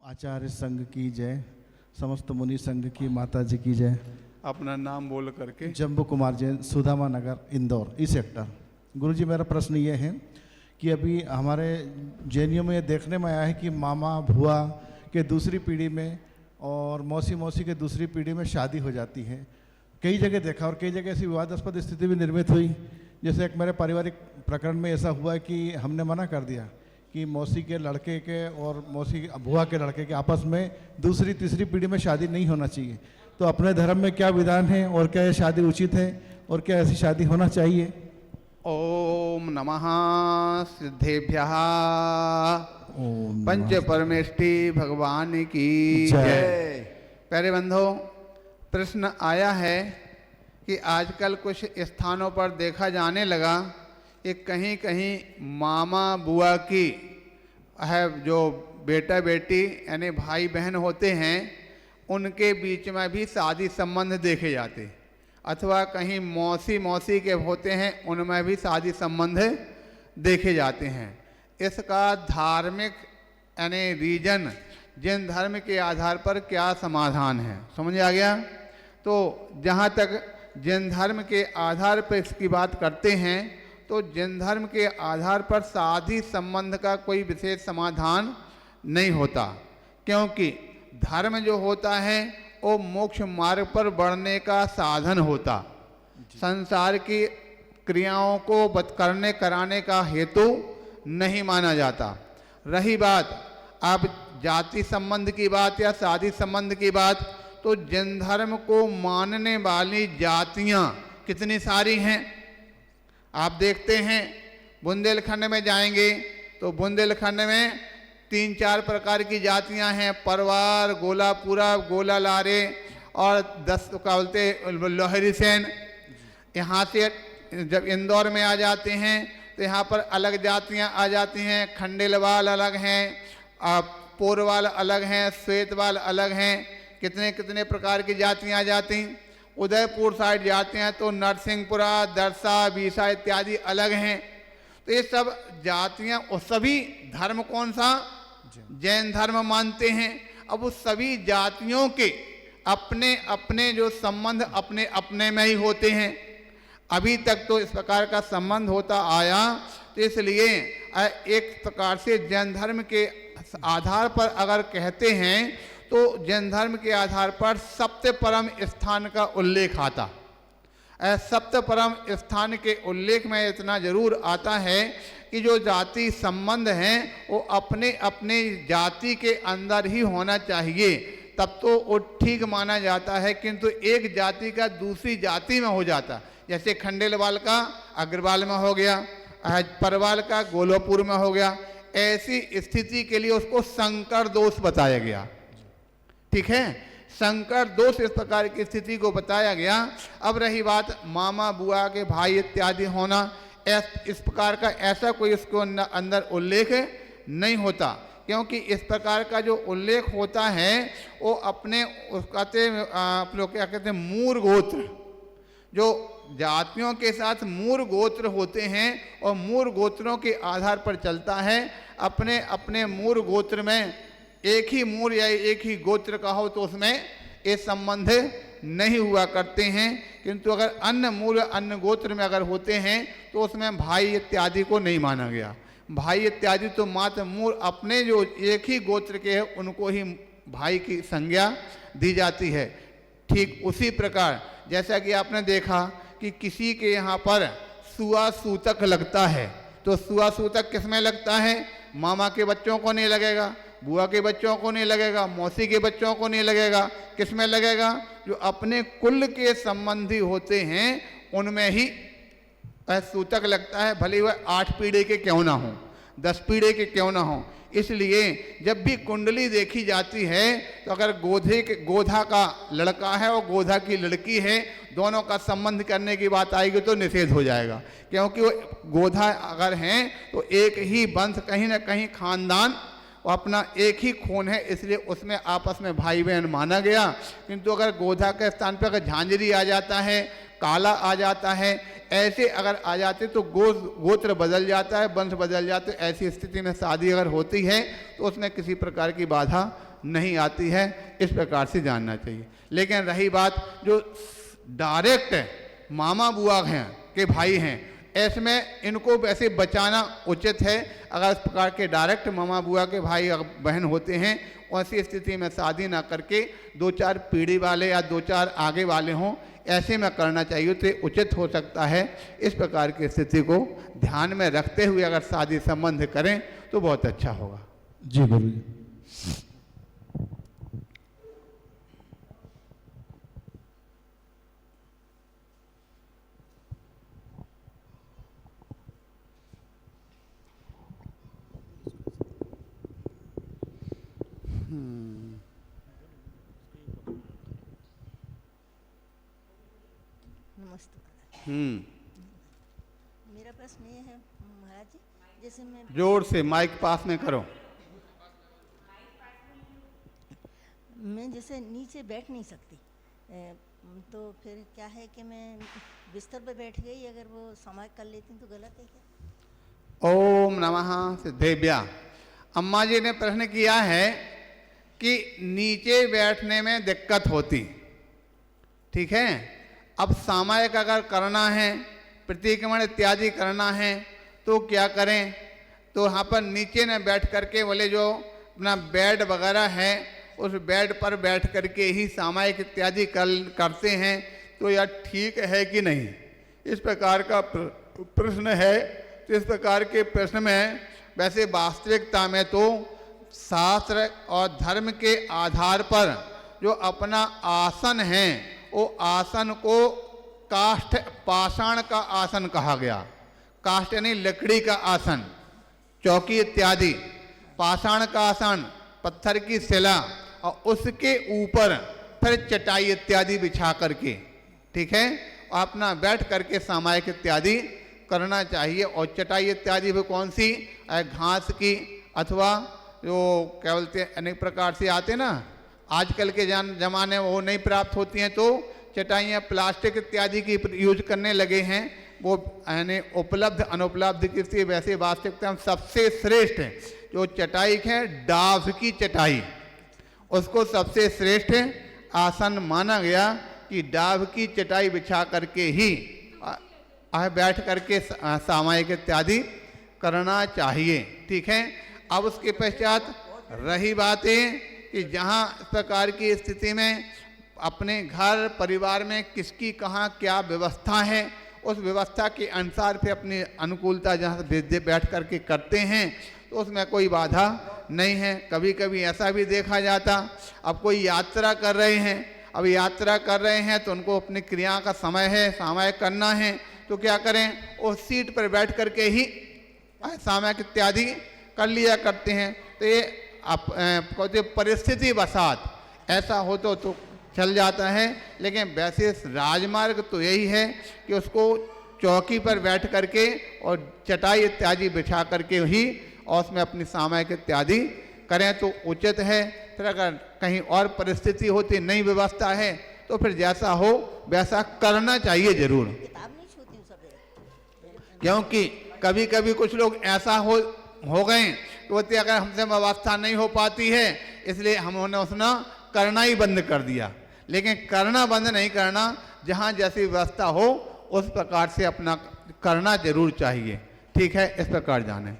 आचार्य संघ की जय, समस्त मुनि संघ की माता जी की जय। अपना नाम बोल करके। जम्बू कुमार जैन, सुदामा नगर, इंदौर, ई सेक्टर। गुरुजी मेरा प्रश्न ये है कि अभी हमारे जैनियों में ये देखने में आया है कि मामा भुआ के दूसरी पीढ़ी में और मौसी मौसी के दूसरी पीढ़ी में शादी हो जाती है। कई जगह देखा और कई जगह ऐसी विवादास्पद स्थिति भी निर्मित हुई। जैसे एक मेरे पारिवारिक प्रकरण में ऐसा हुआ कि हमने मना कर दिया कि मौसी के लड़के के और मौसी भुआ के लड़के के आपस में दूसरी तीसरी पीढ़ी में शादी नहीं होना चाहिए। तो अपने धर्म में क्या विधान है और क्या ये शादी उचित है और क्या ऐसी शादी होना चाहिए? ओम नमः सिद्धेभ्यः पंच परमेष्टि भगवान की जय। प्यारे बंधो, प्रश्न आया है कि आजकल कुछ स्थानों पर देखा जाने लगा कि कहीं कहीं मामा बुआ की है जो बेटा बेटी यानी भाई बहन होते हैं उनके बीच में भी शादी संबंध देखे जाते, अथवा कहीं मौसी मौसी के होते हैं उनमें भी शादी संबंध देखे जाते हैं। इसका धार्मिक यानी रीजन जिन धर्म के आधार पर क्या समाधान है, समझ आ गया? तो जहाँ तक जिन धर्म के आधार पर इसकी बात करते हैं तो जिन धर्म के आधार पर शादी संबंध का कोई विशेष समाधान नहीं होता, क्योंकि धर्म जो होता है वो मोक्ष मार्ग पर बढ़ने का साधन होता, संसार की क्रियाओं को करने कराने का हेतु नहीं माना जाता। रही बात अब जाति संबंध की बात या शादी संबंध की बात, तो जिन धर्म को मानने वाली जातियां कितनी सारी हैं आप देखते हैं। बुंदेलखंड में जाएंगे तो बुंदेलखंड में 3-4 प्रकार की जातियां हैं, परवार, गोलापुरा, गोला लारे और 10 का बोलते लोहरी सेन। यहाँ से जब इंदौर में आ जाते हैं तो यहाँ पर अलग जातियाँ आ जाती हैं, खंडेलवाल अलग हैं, पोरवाल अलग हैं, श्वेतवाल अलग हैं, कितने कितने प्रकार की जातियाँ आ जाती। उदयपुर साइड जाते हैं तो नरसिंहपुरा, दरसा, बीसा इत्यादि अलग हैं। तो ये सब जातियाँ और सभी धर्म कौन सा? जैन धर्म मानते हैं। अब उस सभी जातियों के अपने अपने जो संबंध अपने अपने में ही होते हैं। अभी तक तो इस प्रकार का संबंध होता आया, तो इसलिए एक प्रकार से जैन धर्म के आधार पर अगर कहते हैं तो जैन धर्म के आधार पर सप्त परम स्थान का उल्लेख आता। सप्त परम स्थान के उल्लेख में इतना जरूर आता है कि जो जाति संबंध हैं वो अपने अपने जाति के अंदर ही होना चाहिए, तब तो वो ठीक माना जाता है। किंतु एक जाति का दूसरी जाति में हो जाता, जैसे खंडेलवाल का अग्रवाल में हो गया, परवाल का गोलोपुर में हो गया, ऐसी स्थिति के लिए उसको संकर दोष बताया गया। ठीक है, संकर दोष इस प्रकार की स्थिति को बताया गया। अब रही बात मामा बुआ के भाई इत्यादि होना, इस प्रकार का ऐसा कोई इसको अंदर उल्लेख नहीं होता, क्योंकि इस प्रकार का जो उल्लेख होता है वो अपने कहते आप लोग क्या कहते हैं मूल गोत्र, जो जातियों के साथ मूल गोत्र होते हैं और मूल गोत्रों के आधार पर चलता है। अपने अपने मूल गोत्र में एक ही मूल या एक ही गोत्र का हो तो उसमें ये संबंध नहीं हुआ करते हैं। किंतु अगर अन्य मूल अन्य गोत्र में अगर होते हैं तो उसमें भाई इत्यादि को नहीं माना गया। भाई इत्यादि तो मात्र मूल अपने जो एक ही गोत्र के हैं उनको ही भाई की संज्ञा दी जाती है। ठीक उसी प्रकार जैसा कि आपने देखा कि किसी के यहाँ पर सुआ सूतक लगता है, तो सुआ सूतक किसमें लगता है? मामा के बच्चों को नहीं लगेगा, बुआ के बच्चों को नहीं लगेगा, मौसी के बच्चों को नहीं लगेगा। किसमें लगेगा? जो अपने कुल के संबंधी होते हैं उनमें ही सूतक लगता है, भले वह 8 पीढ़ी के क्यों ना हो, 10 पीढ़ी के क्यों ना हो। इसलिए जब भी कुंडली देखी जाती है तो अगर गोधा का लड़का है और गोधा की लड़की है, दोनों का संबंध करने की बात आएगी तो निषेध हो जाएगा, क्योंकि वो गोधा अगर हैं तो एक ही वंश, कहीं ना कहीं खानदान वो अपना एक ही खून है, इसलिए उसमें आपस में भाई बहन माना गया। किंतु अगर गोधा के स्थान पर अगर झांझरी आ जाता है, काला आ जाता है, ऐसे अगर आ जाते तो गोत्र बदल जाता है, वंश बदल जाते, ऐसी स्थिति में शादी अगर होती है तो उसमें किसी प्रकार की बाधा नहीं आती है। इस प्रकार से जानना चाहिए। लेकिन रही बात जो डायरेक्ट मामा बुआ हैं के भाई हैं, इसमें इनको वैसे बचाना उचित है। अगर इस प्रकार के डायरेक्ट मामा बुआ के भाई बहन होते हैं, ऐसी स्थिति में शादी ना करके 2-4 पीढ़ी वाले या 2-4 आगे वाले हों, ऐसे में करना चाहिए तो उचित हो सकता है। इस प्रकार की स्थिति को ध्यान में रखते हुए अगर शादी संबंध करें तो बहुत अच्छा होगा। जी गुरु जी। नमस्ते। मेरा प्रश्न ये है महाराज जी, जैसे मैं जोर से माइक पास में करो। जैसे नीचे बैठ नहीं सकती, तो फिर क्या है कि मैं बिस्तर पे बैठ गई, अगर वो समाज कर लेती हूँ तो गलत है क्या? ओम नमः सिद्धेभ्या। अम्मा जी ने प्रश्न किया है कि नीचे बैठने में दिक्कत होती, ठीक है। अब सामायिक अगर करना है, प्रतिक्रमण इत्यादि करना है तो क्या करें? तो यहाँ पर नीचे न बैठ करके बोले जो अपना बेड वगैरह है उस बेड पर बैठ करके ही सामायिक इत्यादि करते हैं, तो यह ठीक है कि नहीं, इस प्रकार का प्रश्न है। तो इस प्रकार के प्रश्न में वैसे वास्तविकता में तो शास्त्र और धर्म के आधार पर जो अपना आसन है वो आसन को काष्ठ पाषाण का आसन कहा गया। काष्ठ यानी लकड़ी का आसन, चौकी इत्यादि, पाषाण का आसन पत्थर की शिला, और उसके ऊपर फिर चटाई इत्यादि बिछा करके, ठीक है, और अपना बैठ करके सामायिक इत्यादि करना चाहिए। और चटाई इत्यादि भी कौन सी? घास की, अथवा जो क्या बोलते हैं अनेक प्रकार से आते ना, आजकल के जमाने में वो नहीं प्राप्त होती हैं, तो चटाइयाँ प्लास्टिक इत्यादि की यूज करने लगे हैं। वो यानी उपलब्ध अनुपलब्ध की वैसे वास्तविकता में सबसे श्रेष्ठ जो चटाई है डाव की चटाई, उसको सबसे श्रेष्ठ आसन माना गया कि डाव की चटाई बिछा करके ही बैठ करके सामायिक इत्यादि करना चाहिए, ठीक है। अब उसके पश्चात रही बातें कि जहाँ इस प्रकार की स्थिति में अपने घर परिवार में किसकी कहाँ क्या व्यवस्था है, उस व्यवस्था के अनुसार फिर अपनी अनुकूलता जहाँ बैठ करके करते हैं तो उसमें कोई बाधा नहीं है। कभी कभी ऐसा भी देखा जाता, अब कोई यात्रा कर रहे हैं, अब यात्रा कर रहे हैं तो उनको अपनी क्रिया का समय है, सामायिक करना है, तो क्या करें, उस सीट पर बैठ करके ही सामायिक इत्यादि कर लिया करते हैं। तो ये परिस्थिति बसात ऐसा हो तो चल जाता है। लेकिन वैसे राजमार्ग तो यही है कि उसको चौकी पर बैठ करके और चटाई इत्यादि बिछा करके ही और उसमें अपनी सामायिक इत्यादि करें तो उचित है। फिर अगर कहीं और परिस्थिति होती, नई व्यवस्था है, तो फिर जैसा हो वैसा करना चाहिए जरूर। किताब नहीं छूती सब, क्योंकि कभी कभी कुछ लोग ऐसा हो गए तो अगर हमसे व्यवस्था नहीं हो पाती है इसलिए हमने उसने करना ही बंद कर दिया। लेकिन करना बंद नहीं करना, जहाँ जैसी व्यवस्था हो उस प्रकार से अपना करना जरूर चाहिए, ठीक है। इस प्रकार जाने।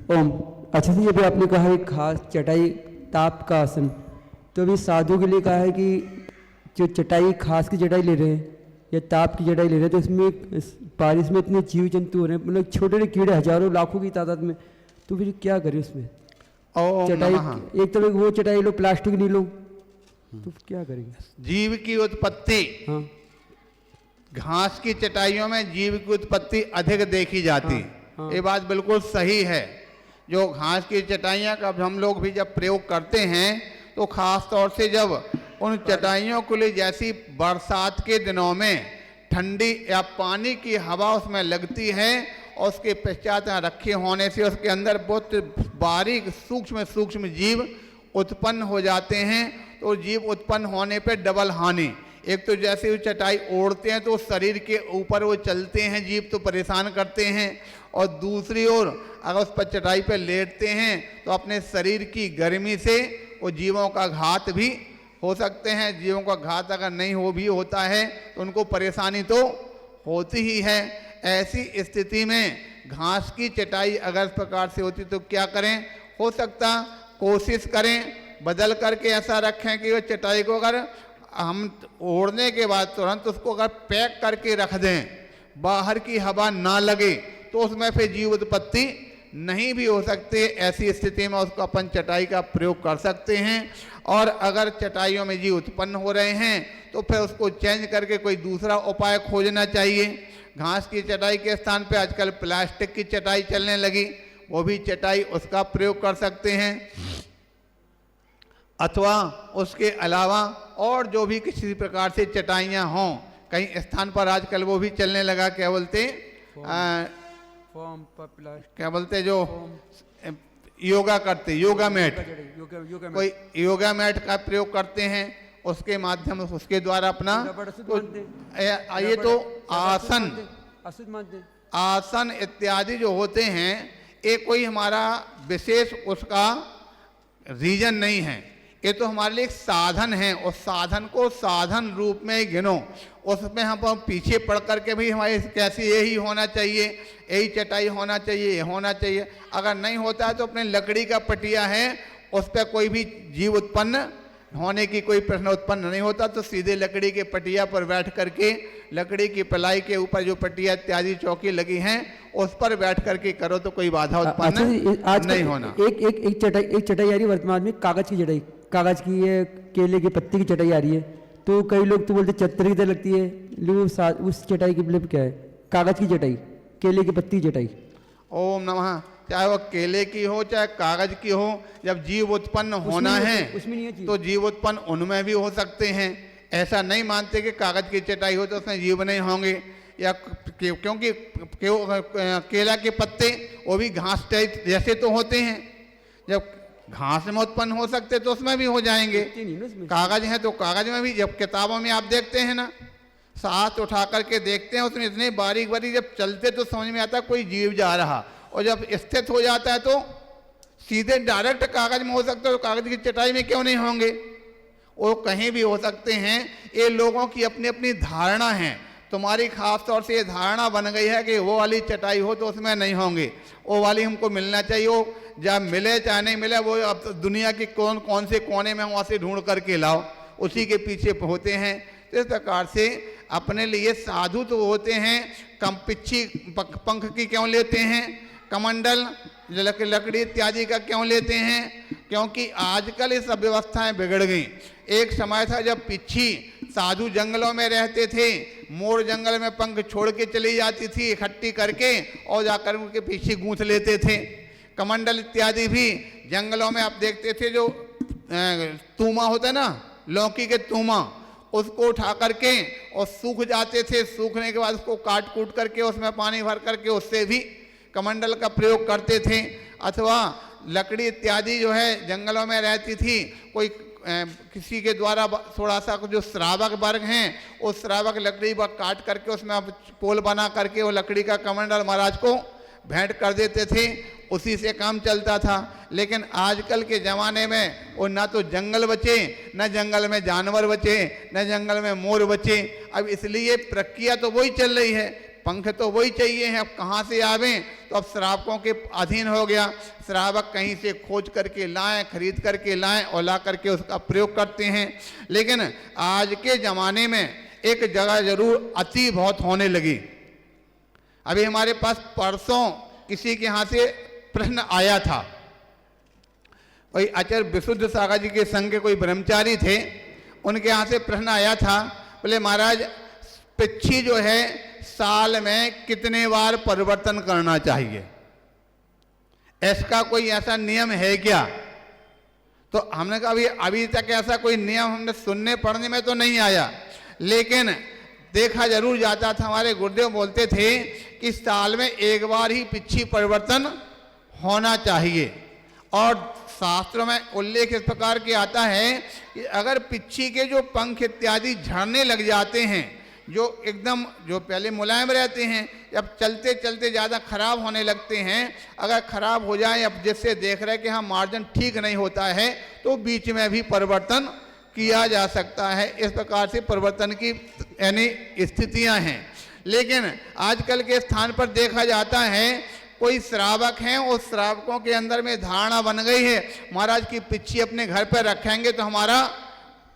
ओम। अच्छा जी, अभी आपने कहा है खास चटाई ताप का आसन, तो अभी साधु के लिए कहा है कि जो चटाई खास की चटाई ले रहे हैं या ताप की चटाई ले रहे हैं, तो इसमें बारिश में इतने जीव जंतु हो रहे हैं, मतलब छोटे छोटे कीड़े हजारों लाखों की तादाद में, तो फिर क्या करें उसमें? चटाई एक तरह वो चटाई लो, प्लास्टिक नहीं लो, तो क्या करेंगे? जीव की उत्पत्ति, हाँ, घास की चटाइयों में जीव की उत्पत्ति अधिक देखी जाती, हाँ। ये बात बिल्कुल सही है। जो घास की चटाइयाँ का हम लोग भी जब प्रयोग करते हैं तो खास तौर से जब उन चटाइयों के लिए जैसी बरसात के दिनों में ठंडी या पानी की हवा उसमें लगती है और उसके पश्चात रखे होने से उसके अंदर बहुत बारीक सूक्ष्म सूक्ष्म जीव उत्पन्न हो जाते हैं, तो तो जीव उत्पन्न होने पे डबल हानि। एक तो जैसे वो चटाई ओढ़ते हैं तो शरीर के ऊपर वो चलते हैं जीव तो परेशान करते हैं, और दूसरी ओर अगर उस पर चटाई पर लेटते हैं तो अपने शरीर की गर्मी से वो जीवों का घात भी हो सकते हैं। जीवों का घात अगर नहीं हो भी होता है तो उनको परेशानी तो होती ही है। ऐसी स्थिति में घास की चटाई अगर इस प्रकार से होती तो क्या करें? हो सकता कोशिश करें बदल करके ऐसा रखें कि वो चटाई को अगर हम ओढ़ने के बाद तुरंत उसको अगर पैक करके रख दें, बाहर की हवा ना लगे, तो उसमें फिर जीव उत्पत्ति नहीं भी हो सकती। ऐसी स्थिति में उसको अपन चटाई का प्रयोग कर सकते हैं। और अगर चटाइयों में जीव उत्पन्न हो रहे हैं तो फिर उसको चेंज करके कोई दूसरा उपाय खोजना चाहिए। घास की चटाई के स्थान पे आजकल प्लास्टिक की चटाई चलने लगी, वो भी चटाई उसका प्रयोग कर सकते हैं। अथवा उसके अलावा और जो भी किसी प्रकार से चटाइयाँ हों, कई स्थान पर आजकल वो भी चलने लगा, क्या बोलते क्या बोलते जो योगा करते, योगा मैट, कोई योगा मैट का प्रयोग करते हैं, उसके माध्यम से उसके द्वारा अपना ये तो आसन इत्यादि जो होते हैं, ये कोई हमारा विशेष उसका रीजन नहीं है, ये तो हमारे लिए एक साधन है। उस साधन को साधन रूप में गिनो, उसमें हम पीछे पड़ करके भी हमारे कैसे यही होना चाहिए, यही चटाई होना चाहिए, ये होना चाहिए। अगर नहीं होता है तो अपने लकड़ी का पटिया है, उस पर कोई भी जीव उत्पन्न होने की कोई प्रश्न उत्पन्न नहीं होता, तो सीधे लकड़ी के पटिया पर बैठ करके, लकड़ी की पलाई के ऊपर जो पटिया इत्यादि चौकी लगी हैं उस पर बैठ करके करो तो कोई बाधा उत्पन्न नहीं होना। एक चटाई आ रही है वर्तमान में, कागज की चटाई, कागज की है, केले की पत्ती की चटाई आ रही है। तो कई लोग तो बोलते चत्तर की तरह लगती है, लेकिन उस चटाई की मतलब क्या है? कागज की चटाई, केले की पत्ती की चटाई। ओम नमः। चाहे वो केले की हो चाहे कागज की हो, जब जीव उत्पन्न होना है तो जीव उत्पन्न उनमें भी हो सकते हैं। ऐसा नहीं मानते कि कागज की चटाई हो तो उसमें जीव नहीं होंगे, या क्योंकि केला के पत्ते वो भी घास टाइप जैसे तो होते हैं, जब घास में उत्पन्न हो सकते तो उसमें भी हो जाएंगे। कागज है तो कागज में भी, जब किताबों में आप देखते हैं ना, साथ उठा करके देखते हैं उसमें इतने बारीक बारीक, जब चलते तो समझ में आता कोई जीव जा रहा, और जब स्थित हो जाता है तो सीधे डायरेक्ट कागज में हो सकता है, तो कागज की चटाई में क्यों नहीं होंगे? वो कहीं भी हो सकते हैं। ये लोगों की अपनी अपनी धारणा है। तुम्हारी खास तौर से ये धारणा बन गई है कि वो वाली चटाई हो तो उसमें नहीं होंगे, वो वाली हमको मिलना चाहिए। वो जब मिले चाहे नहीं मिले, वो अब दुनिया के कौन कौन से कोने में वहाँ से ढूंढ करके लाओ, उसी के पीछे होते हैं। तो इस प्रकार से अपने लिए साधु तो होते हैं, पिच्छी पंख की क्यों लेते हैं, कमंडल लकड़ी इत्यादि का क्यों लेते हैं? क्योंकि आजकल ये सब व्यवस्थाएं बिगड़ गई। एक समय था जब पिच्छी साधु जंगलों में रहते थे, मोर जंगल में पंख छोड़ के चली जाती थी इकट्ठी करके, और जाकर उनके पीछे गूंथ लेते थे। कमंडल इत्यादि भी जंगलों में आप देखते थे, जो तूमा होता है ना, लौकी के तूमा, उसको उठा करके और सूख जाते थे। सूखने के बाद उसको काट कूट करके उसमें पानी भर करके उससे भी कमंडल का प्रयोग करते थे। अथवा लकड़ी इत्यादि जो है जंगलों में रहती थी, कोई किसी के द्वारा थोड़ा सा जो श्रावक वर्ग हैं, उस श्रावक लकड़ी पर काट करके उसमें पोल बना करके वो लकड़ी का कमंडल महाराज को भेंट कर देते थे, उसी से काम चलता था। लेकिन आजकल के ज़माने में वो ना तो जंगल बचे, न जंगल में जानवर बचे, न जंगल में मोर बचे। अब इसलिए प्रक्रिया तो वही चल रही है, पंख तो वही चाहिए हैं। अब कहाँ से आवें? तो अब श्रावकों के अधीन हो गया। श्रावक कहीं से खोज करके लाएं, खरीद करके लाएं और ला करके उसका प्रयोग करते हैं। लेकिन आज के ज़माने में एक जगह जरूर अति बहुत होने लगी। अभी हमारे पास परसों किसी के यहाँ से प्रश्न आया था, कोई आचार्य विशुद्ध सागर जी के संग के कोई ब्रह्मचारी थे, उनके यहाँ से प्रश्न आया था, बोले महाराज पिच्छी जो है साल में कितने बार परिवर्तन करना चाहिए, इसका कोई ऐसा नियम है क्या? तो हमने कहा अभी तक ऐसा कोई नियम हमने सुनने पढ़ने में तो नहीं आया, लेकिन देखा जरूर जाता था। हमारे गुरुदेव बोलते थे कि साल में एक बार ही पिच्छी परिवर्तन होना चाहिए, और शास्त्रों में उल्लेख इस प्रकार के आता है कि अगर पिच्छी के जो पंख इत्यादि झड़ने लग जाते हैं, जो एकदम जो पहले मुलायम रहते हैं, जब चलते चलते ज़्यादा खराब होने लगते हैं, अगर खराब हो जाए, अब जिससे देख रहे हैं कि हाँ मार्जन ठीक नहीं होता है, तो बीच में भी परिवर्तन किया जा सकता है। इस प्रकार से परिवर्तन की यानी स्थितियां हैं। लेकिन आजकल के स्थान पर देखा जाता है कोई श्रावक हैं, उस श्रावकों के अंदर में धारणा बन गई है महाराज की पिच्छी अपने घर पर रखेंगे तो हमारा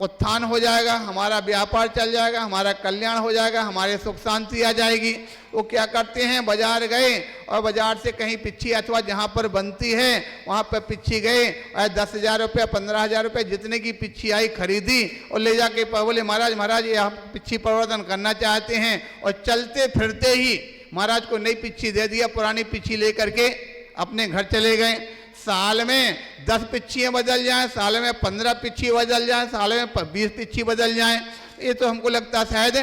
उत्थान हो जाएगा, हमारा व्यापार चल जाएगा, हमारा कल्याण हो जाएगा, हमारे सुख शांति आ जाएगी। वो क्या करते हैं, बाजार गए और बाजार से कहीं पिच्छी अथवा जहाँ पर बनती है वहाँ पर पिच्छी गए और 10,000 रुपये 15,000 रुपये जितने की पिच्छी आई खरीदी और ले जाके बोले महाराज ये हम पिच्छी परिवर्तन करना चाहते हैं, और चलते फिरते ही महाराज को नई पिच्छी दे दिया, पुरानी पिच्छी लेकर के अपने घर चले गए। साल में 10 पिच्छियाँ बदल जाएं, साल में 15 पिच्छी बदल जाएं, साल में 20 पिच्छी बदल जाएं, ये तो हमको लगता शायद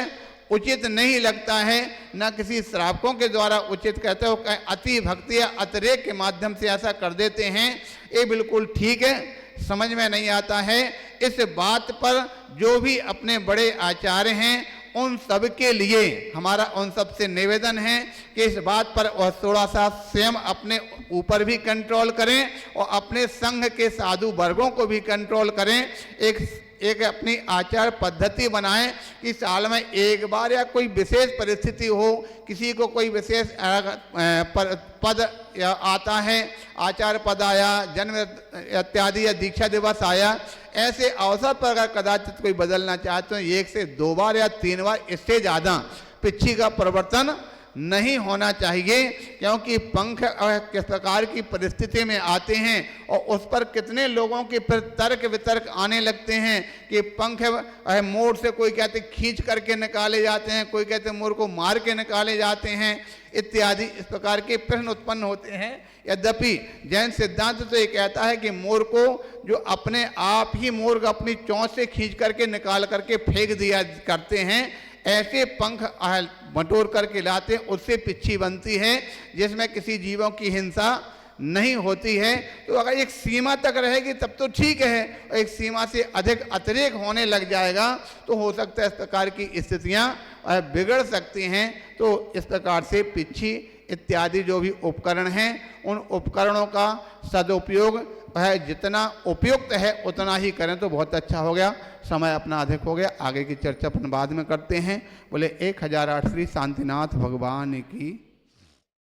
उचित नहीं लगता है, ना किसी श्रावकों के द्वारा उचित कहते हो। अति भक्ति या अतिरेक के माध्यम से ऐसा कर देते हैं, ये बिल्कुल ठीक है, समझ में नहीं आता है। इस बात पर जो भी अपने बड़े आचार्य हैं उन सब के लिए हमारा उन सब से निवेदन है कि इस बात पर वह थोड़ा सा स्वयं अपने ऊपर भी कंट्रोल करें और अपने संघ के साधु वर्गों को भी कंट्रोल करें। एक अपनी आचार पद्धति बनाएं कि साल में एक बार या कोई विशेष परिस्थिति हो, किसी को कोई विशेष पद या आता है, आचार पद आया, जन्म इत्यादि या दीक्षा दिवस आया, ऐसे अवसर पर अगर कदाचित कोई बदलना चाहते हैं 1 से 2 बार या 3 बार, इससे ज़्यादा पिच्छी का परिवर्तन नहीं होना चाहिए। क्योंकि पंख किस प्रकार की परिस्थिति में आते हैं और उस पर कितने लोगों के फिर तर्क वितर्क आने लगते हैं कि पंख मोड़ से कोई कहते खींच करके निकाले जाते हैं, कोई कहते मोर को मार के निकाले जाते हैं इत्यादि, इस प्रकार के प्रश्न उत्पन्न होते हैं। यद्यपि जैन सिद्धांत तो ये कहता है कि मोर को जो अपने आप ही मोर को अपनी चोंच से खींच करके निकाल करके फेंक दिया करते हैं, ऐसे पंख बटोर करके लाते हैं, उससे पिच्छी बनती है जिसमें किसी जीवों की हिंसा नहीं होती है। तो अगर एक सीमा तक रहेगी तब तो ठीक है, और एक सीमा से अधिक अतिरेक होने लग जाएगा तो हो सकता है इस प्रकार की स्थितियां बिगड़ सकती हैं। तो इस प्रकार से पिच्छी इत्यादि जो भी उपकरण हैं उन उपकरणों का सदुपयोग है, जितना उपयुक्त है उतना ही करें तो बहुत अच्छा हो गया। समय अपना अधिक हो गया, आगे की चर्चा अपन बाद में करते हैं। बोले 1008 श्री शांतिनाथ भगवान की